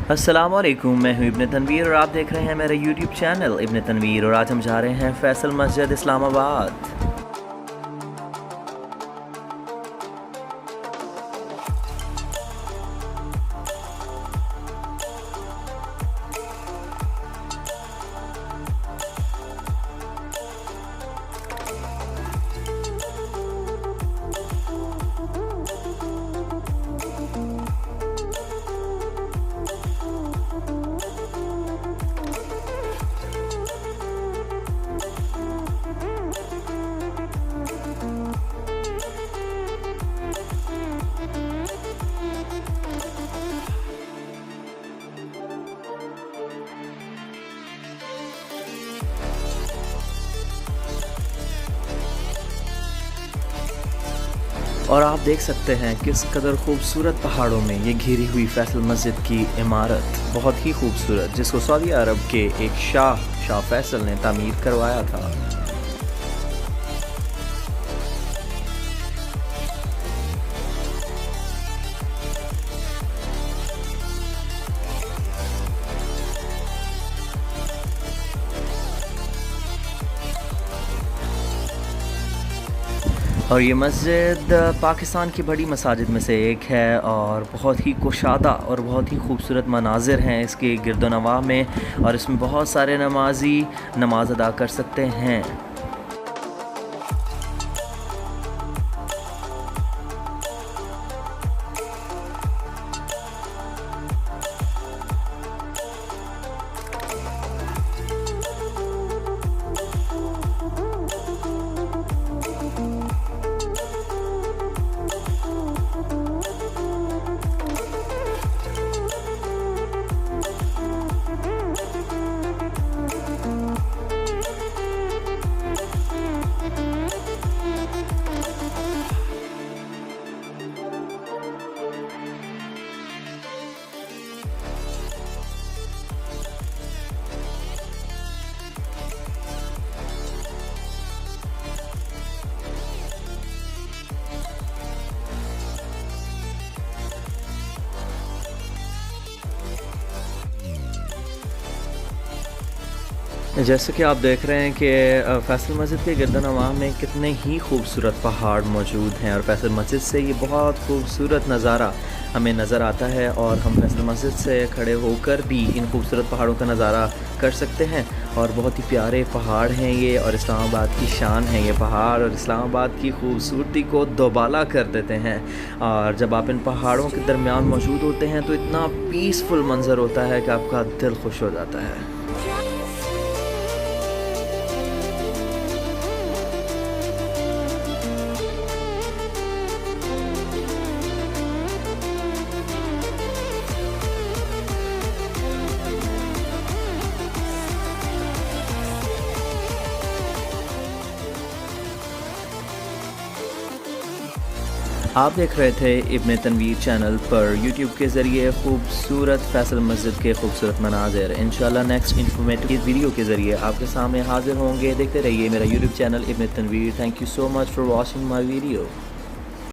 अस्सलामुअलैकुम, मैं हूं इब्न तनवीर और आप देख रहे हैं मेरा यूट्यूब चैनल इब्न तनवीर। और आज हम जा रहे हैं फैसल मस्जिद इस्लामाबाद। और आप देख सकते हैं किस कदर खूबसूरत पहाड़ों में ये घिरी हुई फैसल मस्जिद की इमारत, बहुत ही खूबसूरत, जिसको सऊदी अरब के एक शाह फैसल ने तामीर करवाया था। और ये मस्जिद पाकिस्तान की बड़ी मसाजिद में से एक है और बहुत ही कुशादा और बहुत ही खूबसूरत मनाजिर हैं इसके गिरदोनवाह में, और इसमें बहुत सारे नमाजी नमाज अदा कर सकते हैं। जैसे कि आप देख रहे हैं कि फैसल मस्जिद के गिरदोनवाह में कितने ही खूबसूरत पहाड़ मौजूद हैं, और फैसल मस्जिद से ये बहुत खूबसूरत नज़ारा हमें नज़र आता है। और हम फैसल मस्जिद से खड़े होकर भी इन खूबसूरत पहाड़ों का नज़ारा कर सकते हैं। और बहुत ही प्यारे पहाड़ हैं ये, और इस्लामाबाद की शान है ये पहाड़, और इस्लामाबाद की खूबसूरती को दोबाला कर देते हैं। और जब आप इन पहाड़ों के दरमियान मौजूद होते हैं तो इतना पीसफुल मंज़र होता है कि आपका दिल खुश हो जाता है। आप देख रहे थे इब्न तनवीर चैनल पर यूट्यूब के ज़रिए खूबसूरत फैसल मस्जिद के खूबसूरत मनाज़िर। इंशाल्लाह नेक्स्ट इन्फॉर्मेटिव वीडियो के ज़रिए आपके सामने हाजिर होंगे। देखते रहिए मेरा YouTube channel Ibn Tanveer. Thank you so much for watching my video.